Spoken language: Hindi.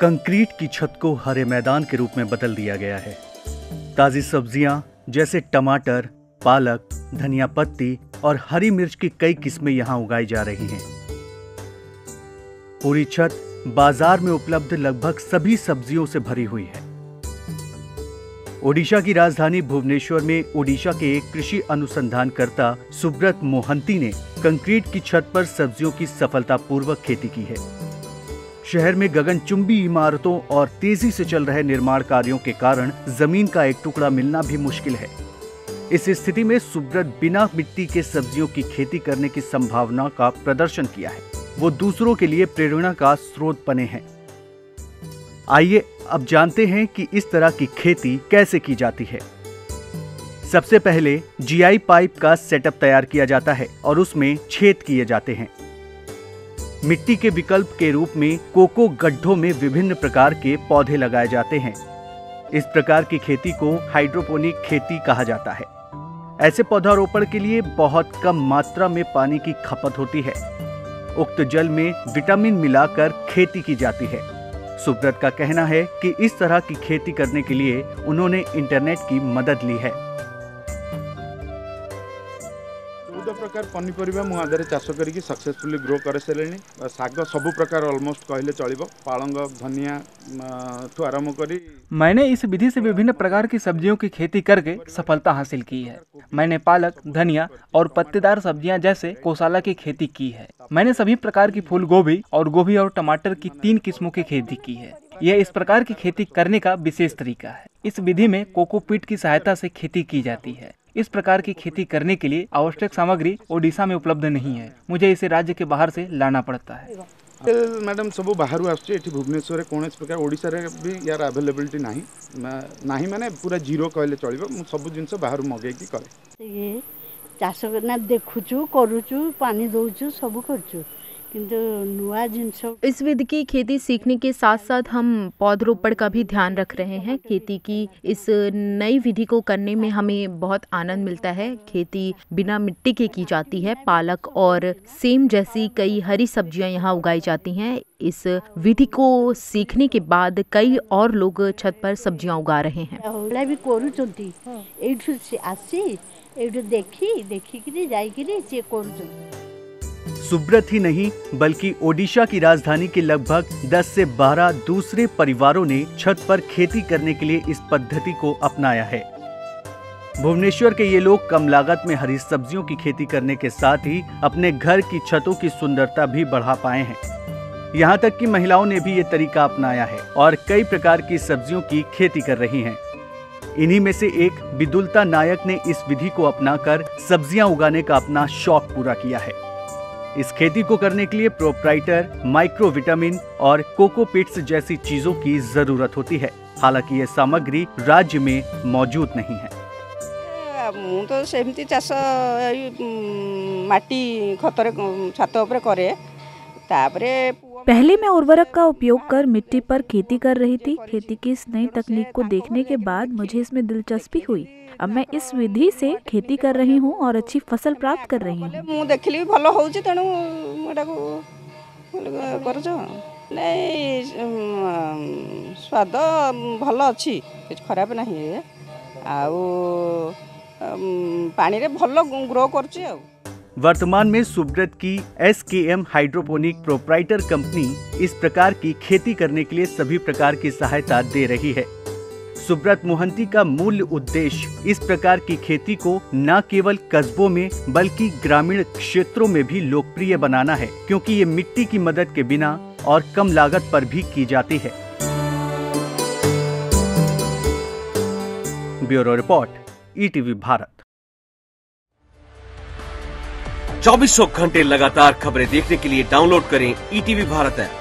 कंक्रीट की छत को हरे मैदान के रूप में बदल दिया गया है। ताजी सब्जियां जैसे टमाटर, पालक, धनिया पत्ती और हरी मिर्च की कई किस्में यहां उगाई जा रही हैं। पूरी छत बाजार में उपलब्ध लगभग सभी सब्जियों से भरी हुई है। ओडिशा की राजधानी भुवनेश्वर में ओडिशा के एक कृषि अनुसंधानकर्ता सुब्रत मोहंती ने कंक्रीट की छत पर सब्जियों की सफलतापूर्वक खेती की है। शहर में गगनचुंबी इमारतों और तेजी से चल रहे निर्माण कार्यों के कारण जमीन का एक टुकड़ा मिलना भी मुश्किल है। इस स्थिति में सुब्रत बिना मिट्टी के सब्जियों की खेती करने की संभावना का प्रदर्शन किया है। वो दूसरों के लिए प्रेरणा का स्रोत बने हैं। आइए अब जानते हैं कि इस तरह की खेती कैसे की जाती है। सबसे पहले जीआई पाइप का सेटअप तैयार किया जाता है और उसमें छेद किए जाते हैं। मिट्टी के विकल्प के रूप में कोको गड्ढों में विभिन्न प्रकार के पौधे लगाए जाते हैं। इस प्रकार की खेती को हाइड्रोपोनिक खेती कहा जाता है। ऐसे पौधारोपण के लिए बहुत कम मात्रा में पानी की खपत होती है। उक्त जल में विटामिन मिलाकर खेती की जाती है। सुब्रत का कहना है कि इस तरह की खेती करने के लिए उन्होंने इंटरनेट की मदद ली है। 14 प्रकार पनीपरिया मु आधार चाष करके सक्सेसफुली ग्रो कर सारे। साग सबु प्रकार ऑलमोस्ट कहले चलिबो। पालंग, धनिया ठू आरंभ करी मैंने इस विधि से विभिन्न प्रकार की सब्जियों की खेती करके सफलता हासिल की है। मैंने पालक, धनिया और पत्तेदार सब्जियां जैसे कोसाला की खेती की है। मैंने सभी प्रकार की फूल गोभी और टमाटर की 3 किस्मों की खेती की है। यह इस प्रकार की खेती करने का विशेष तरीका है। इस विधि में कोकोपीट की सहायता से खेती की जाती है। इस प्रकार की खेती करने के लिए आवश्यक सामग्री ओडिशा में उपलब्ध नहीं है। मुझे इसे राज्य के बाहर से लाना पड़ता है। मैडम सब बाहर आसुचे एठी भुवनेश्वर कौन प्रकार ओडिशा रे भी यार अवेलेबिलिटी नाही माने पूरा जीरो कहले चलिबो। मु सब जिंस बाहर मगे की करे। ये चाष करना देखुचु करूचु पानी दोचु सब करचु किंतु नुआ जिंस। इस विधि की खेती सीखने के साथ साथ हम पौधरोपण का भी ध्यान रख रहे हैं। खेती की इस नई विधि को करने में हमें बहुत आनंद मिलता है। खेती बिना मिट्टी के की जाती है। पालक और सेम जैसी कई हरी सब्जियां यहाँ उगाई जाती हैं। इस विधि को सीखने के बाद कई और लोग छत पर सब्जियां उगा रहे हैं। भी करूचंती एठु से आसी एठु देखी जाइकिरी से करूचंती। सुब्रत ही नहीं बल्कि ओडिशा की राजधानी के लगभग 10 से 12 दूसरे परिवारों ने छत पर खेती करने के लिए इस पद्धति को अपनाया है। भुवनेश्वर के ये लोग कम लागत में हरी सब्जियों की खेती करने के साथ ही अपने घर की छतों की सुंदरता भी बढ़ा पाए हैं। यहाँ तक कि महिलाओं ने भी ये तरीका अपनाया है और कई प्रकार की सब्जियों की खेती कर रही हैं। इन्हीं में से एक बिदुलता नायक ने इस विधि को अपनाकर सब्जियां उगाने का अपना शौक पूरा किया है। इस खेती को करने के लिए प्रोप्राइटर, माइक्रो विटामिन और कोकोपीट्स जैसी चीजों की जरूरत होती है। हालांकि ये सामग्री राज्य में मौजूद नहीं है। मु तो सेमती चाष माटी खतरे छात ऊपर करे। पहले मैं उर्वरक का उपयोग कर मिट्टी पर खेती कर रही थी। खेती की इस नई तकनीक को देखने के बाद मुझे इसमें दिलचस्पी हुई। अब मैं इस विधि से खेती कर रही हूँ और अच्छी फसल प्राप्त कर रही हूँ। मु देखली भलो होउची तेणु एटा को करछ नै स्वाद भलो अछि कुछ खराब नहीं। आउ पानी रे भलो ग्रो करछि। वर्तमान में सुब्रत की SKM हाइड्रोपोनिक प्रोप्राइटर कंपनी इस प्रकार की खेती करने के लिए सभी प्रकार की सहायता दे रही है। सुब्रत मोहंती का मूल उद्देश्य इस प्रकार की खेती को न केवल कस्बों में बल्कि ग्रामीण क्षेत्रों में भी लोकप्रिय बनाना है, क्योंकि ये मिट्टी की मदद के बिना और कम लागत पर भी की जाती है। Bureau report, ETV Bharat. 24 घंटे लगातार खबरें देखने के लिए डाउनलोड करें ETV भारत ऐप।